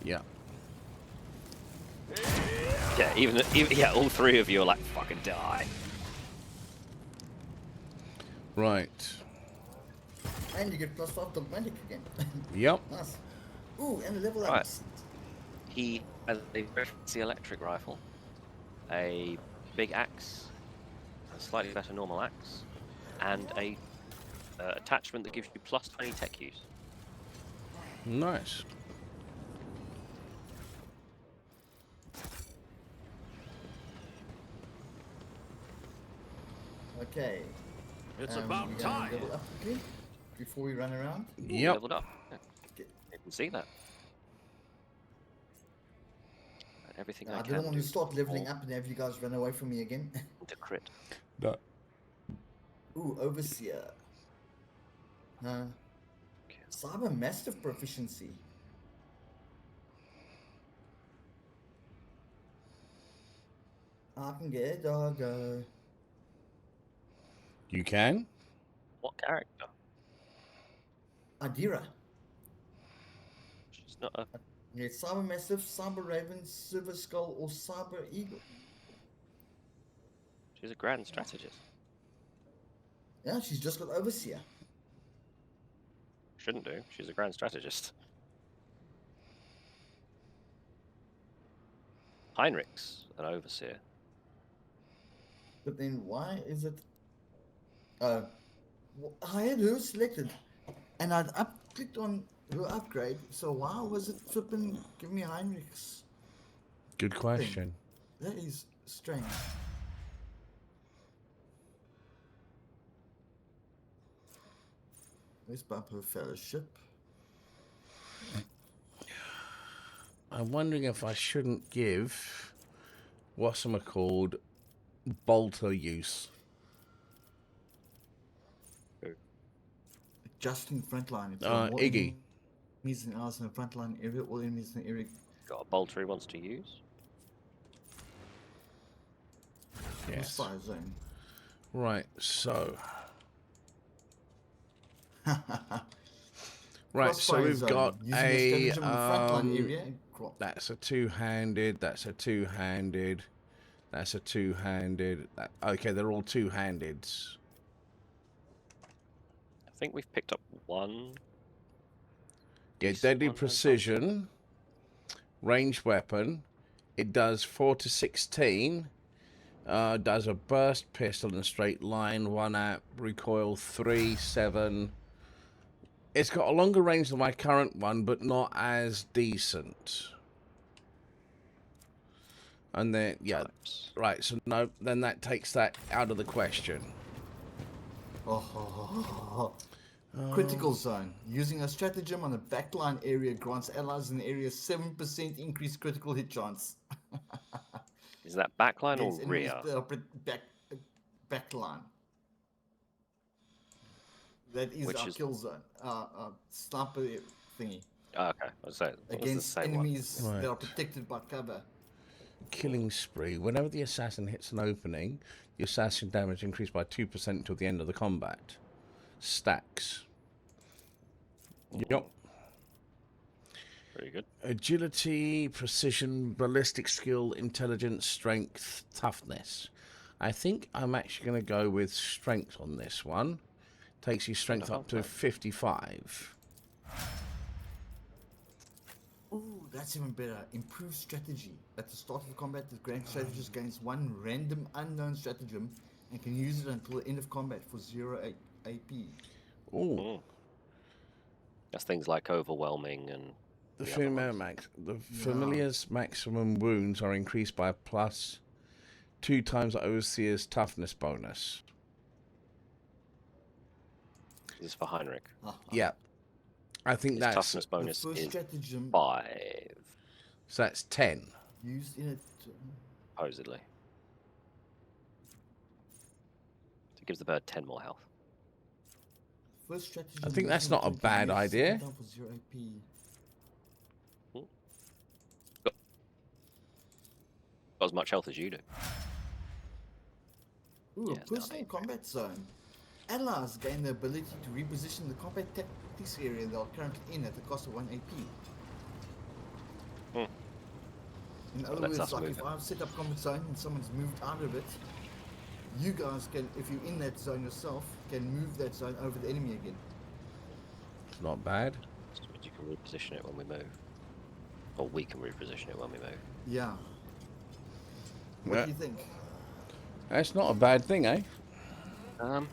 Yeah. Yeah, even yeah, all three of you are like, fucking die. Right. And you get +5 dogmatic again. Yep. Nice. Ooh, and a level Right. up. He has a very fancy electric rifle, a big axe, a slightly better normal axe, and a attachment that gives you +20 tech use. Nice. Okay. It's about we're gonna time. level up quickly before we run around. Ooh, Yep. leveled up. Yeah, Okay. you can see that. And everything I I can didn't want do to start leveling all up and have you guys run away from me again. to crit. No. Ooh, Overseer. Cyber Mastiff proficiency. I can get a doggo. You can? What character? Adira. She's not a. Yeah, Cyber Mastiff, Cyber Raven, Silver Skull, or Cyber Eagle. She's a grand strategist. Yeah, she's just got Overseer. Shouldn't do. She's a grand strategist. Heinrich's an overseer. But then why is it? I had her selected, and I'd clicked on her upgrade. So why was it flipping give me Heinrich's? Good question. That is strange. Let's bump her fellowship. I'm wondering if I shouldn't give whatchamacalled bolter use. Just in frontline. If Iggy. Enemies in ours in the frontline area, all enemies in the area. Got a bolter he wants to use. Yes. Fire zone. Right, so. Right, so Crossfire we've zone. got Using a. stratagem in the frontline area. That's a two-handed. That's a two-handed. That's a two-handed. Okay, they're all two-handeds. I think we've picked up one. Yeah, decent deadly one, precision, ranged weapon. It does 4 to 16. Does a burst pistol in a straight line, 1 at recoil 3, 7. It's got a longer range than my current one, but not as decent. And then, yeah, right, so no, then that takes that out of the question. Critical zone. Using a stratagem on a backline area grants allies in the area 7% increased critical hit chance. Is that backline or Against enemies rear? that are backline. That is Which our is- kill zone. Sniper thingy. Oh, okay, I was saying, what was the Against same one? enemies that are Right. protected by cover. Killing spree. Whenever the assassin hits an opening, the assassin damage increased by 2% until the end of the combat. Stacks. Yep. Very good. Agility, precision, ballistic skill, intelligence, strength, toughness. I think I'm actually going to go with strength on this one. Takes your strength up to 55. Ooh, that's even better. Improved strategy. At the start of the combat, the grand strategist gains one random unknown stratagem and can use it until the end of combat for 0 AP. Ooh. That's things like overwhelming and The the other ones. familiar's maximum wounds are increased by a plus 2 times the overseer's toughness bonus. This is for Heinrich. Yeah. I think His that's toughness bonus first is stratagem 5, so that's 10. used in it. supposedly. So it gives the bird 10 more health. First stratagem I think that's used in not a 20 bad years, idea. second time for 0 AP. Got as much health as you do. Ooh, Yeah, a it's down personal 8. combat zone. Allies gain the ability to reposition the combat tactics area they are currently in at the cost of 1 AP. In other Lets words, us like move if it. I've set up combat zone and someone's moved out of it, you guys can, if you're in that zone yourself, can move that zone over the enemy again. It's not bad. So you can reposition it when we move. Or we can reposition it when we move. Yeah. What Yeah. do you think? That's not a bad thing, eh?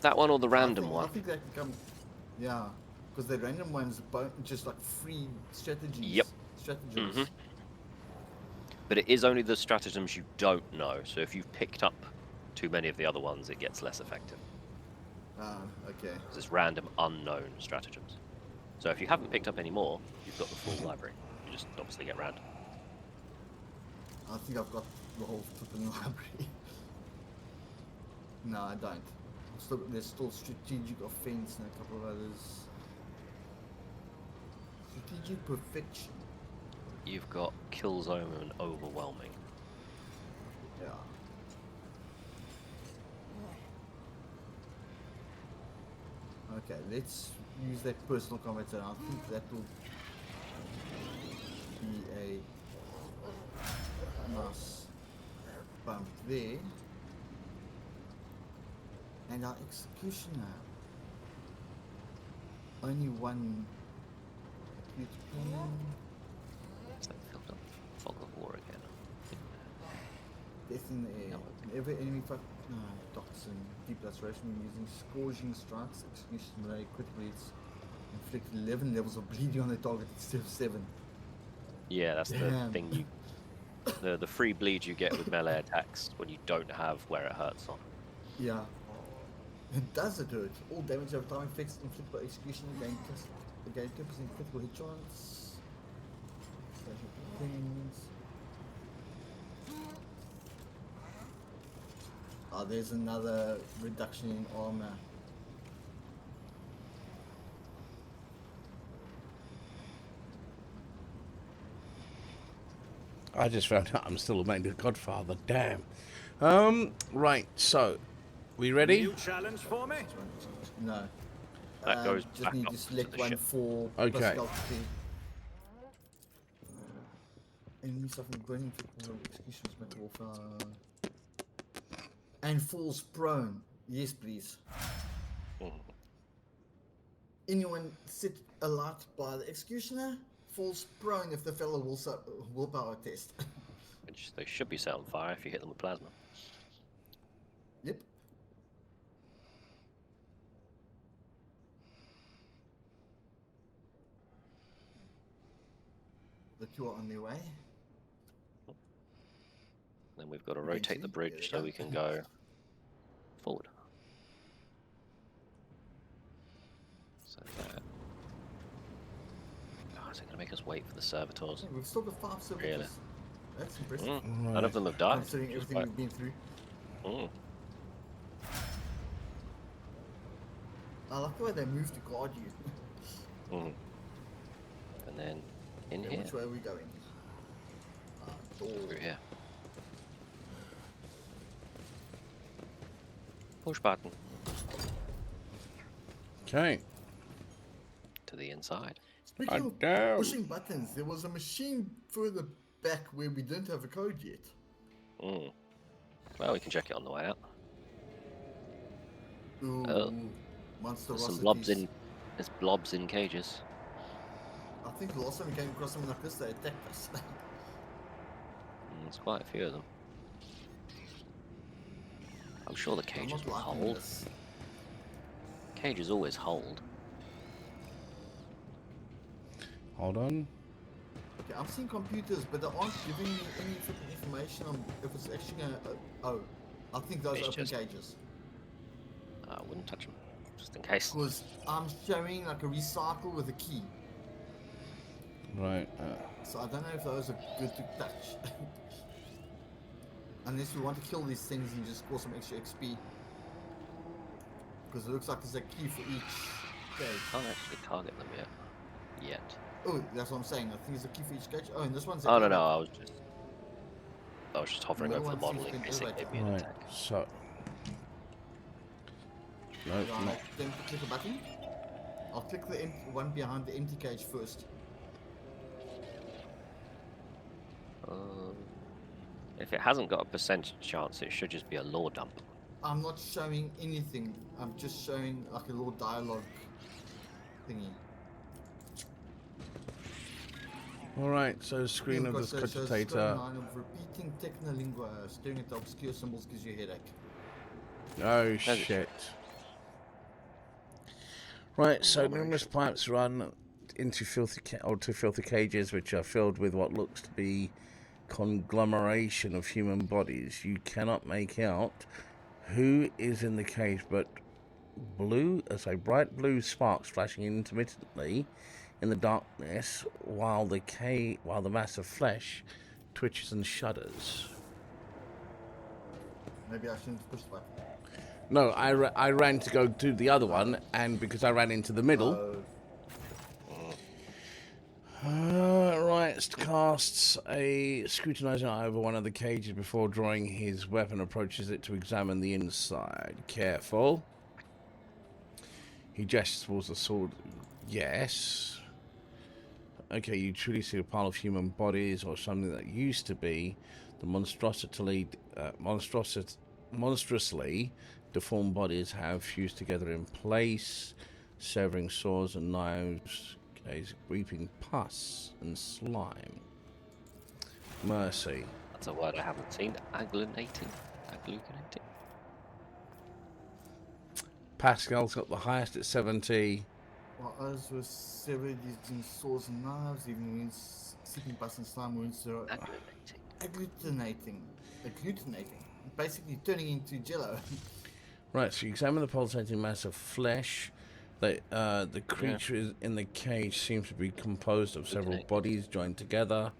That one or the random I one? think that becomes, yeah, because the random ones just like free strategies. Yep. Stratagems. Mhm. But it is only the stratagems you don't know. So if you've picked up too many of the other ones, it gets less effective. Ah, okay. It's random unknown stratagems. So if you haven't picked up any more, you've got the full library. You just obviously get random. I think I've got the whole flipping library. No, I don't. There's still strategic offense and a couple of others. Strategic perfection. You've got kill zone and overwhelming. Yeah. Okay, let's use that personal combat zone. I think that will be a nice bump there. And our executioner. Only one acute pain. Is that filled up? Fog of war again. Death in the air. No. Whenever enemy toxin, deep laceration using scourging strikes, execution ray, critical hits, inflict 11 levels of bleeding on the target instead of 7. Yeah, that's the Damn. thing you. The free bleed you get with melee attacks when you don't have where it hurts on. Yeah. It does it hurt. All damage over time effects inflicted by execution gain 2% critical hit chance. Special things. Oh, there's another reduction in armor. I just found out I'm still a Maiden Godfather. Damn. Right. So, we ready? New challenge for me? No. That goes just back need up to to select the one ship. for Okay. Pascality. Enemy suffering burning for executions metal warfare. And falls prone. Yes, please. Mm. Anyone sit alight by the executioner falls prone if the fellow willpower test. Which they should be set on fire if you hit them with plasma. Yep. The two are on their way. Then we've got to Okay, rotate the see? bridge There so we we go. can go forward. So that. Oh, is it going to make us wait for the servitors? Yeah, we've still got 5 servitors. Really? That's impressive. Mm. None of them have died. Considering which is everything quite- we've been through. Mm. I like the way they move to guard you. Mm. And then in Okay, here. which way are we going? Door. Through here. Push button Okay. to the inside. Speaking of down. pushing buttons, there was a machine further back where we didn't have a code yet. Mm. Well, we can check it on the way out. Ooh, Oh. monster There's some blobs in. There's blobs in cages. I think the last time we came across something like this, they attacked us. There's quite a few of them. I'm sure the I'm cages not will liking hold. this. Cages always hold. Hold on. Okay, I'm seeing computers, but they aren't giving me any freaking information on if it's actually gonna. Oh, I think those It's open just- cages. I wouldn't touch them, just in case. Because I'm showing like a recycle with a key. Right. So I don't know if those are good to touch. Unless we want to kill these things and just score some extra XP. Because it looks like there's a key for each cage. Can't actually target them yet. Oh, that's what I'm saying. I think there's a key for each cage. Oh, and this one's a Oh key. no, I was just hovering No over the one model seems in to case it elevate gave me an Right. attack. So. No, Right, not. then click a button. I'll click the one behind the empty cage first. If it hasn't got a percentage chance, it should just be a lore dump. I'm not showing anything. I'm just showing like a little dialogue thingy. Alright, so screen of this cogitator. Of repeating technolingua, staring at the obscure symbols gives you a headache. Oh shit. Right, so numerous pipes run into filthy cages which are filled with what looks to be conglomeration of human bodies. You cannot make out who is in the cage, but bright blue sparks flashing intermittently in the darkness, while the mass of flesh twitches and shudders. Maybe I shouldn't push the button. No, I ran to go to the other one, and because I ran into the middle. Right, casts a scrutinizer over one of the cages before drawing his weapon, approaches it to examine the inside. Careful. He gestures towards the sword. Yes. Okay, you truly see a pile of human bodies, or something that used to be the monstrously deformed bodies have fused together in place, severing swords and knives, weeping pus and slime. Mercy. That's a word I haven't seen. Agglutinating. Pascal's got the highest at 70. While others were severed using swords and knives, even wounds, seeping pus and slime wounds are agglutinating. Basically turning into jello. Right, so you examine the pulsating mass of flesh. The creature in the cage seems to be composed of several bodies joined together.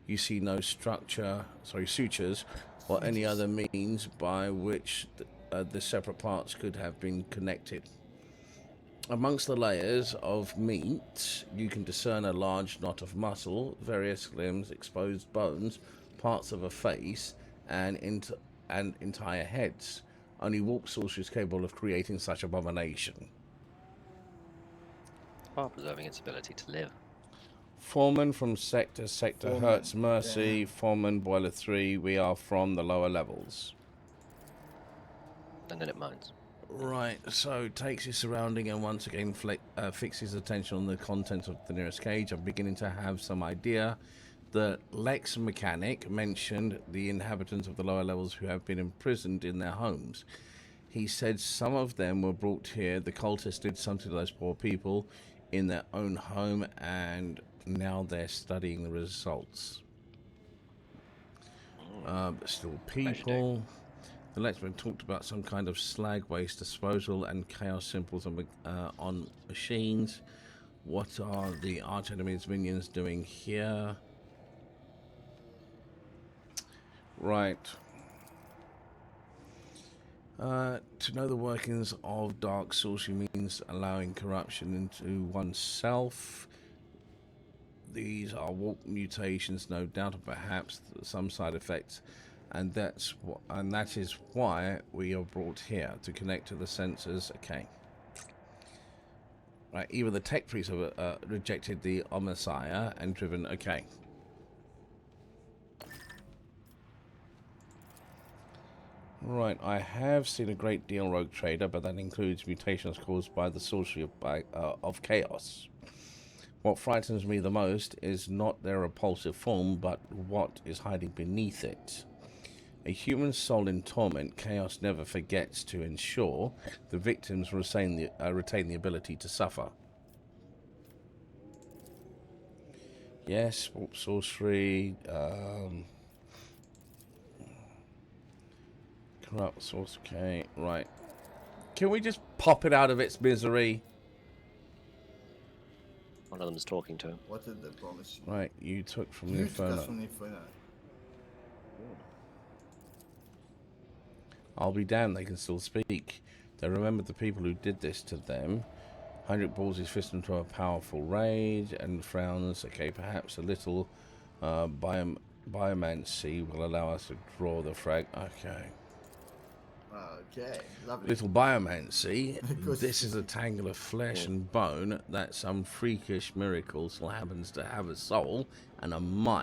You see no sutures, or any other means by which the separate parts could have been connected. Amongst the layers of meat, you can discern a large knot of muscle, various limbs, exposed bones, parts of a face, and entire heads. Only warp sorcery is capable of creating such abomination. While preserving its ability to live. Foreman from Sector Hertz Mercy, yeah. Foreman Boiler 3, we are from the lower levels. And then it moans. Right, so takes his surrounding and once again fixes attention on the contents of the nearest cage. I'm beginning to have some idea that Lex Mechanic mentioned the inhabitants of the lower levels who have been imprisoned in their homes. He said some of them were brought here. The cultists did something to those poor people in their own home, and now they're studying the results. Still people. The Lexman talked about some kind of slag waste disposal and chaos symbols on machines. What are the arch enemy's minions doing here? Right. To know the workings of dark sorcery means allowing corruption into oneself. These are warp mutations, no doubt, or perhaps some side effects, and that is why we are brought here, to connect to the sensors. Okay. Right. Even the tech priests have rejected the Omnissiah and driven. Okay. Right, I have seen a great deal Rogue Trader, but that includes mutations caused by the sorcery of chaos. What frightens me the most is not their repulsive form, but what is hiding beneath it. A human soul in torment, chaos never forgets to ensure the victims retain the ability to suffer. Yes, sorcery, corrupt source. Okay, right. Can we just pop it out of its misery? One of them's talking to him. What did they promise you? Right, you took from the Inferno. From the Inferno. I'll be damned, they can still speak. They remembered the people who did this to them. Heinrich balls his fist into a powerful rage and frowns. Okay, perhaps a little biomancy will allow us to draw the frag. Okay. Okay, lovely. Little biomancy. This is a tangle of flesh and bone that some freakish miracle still happens to have a soul and a mind.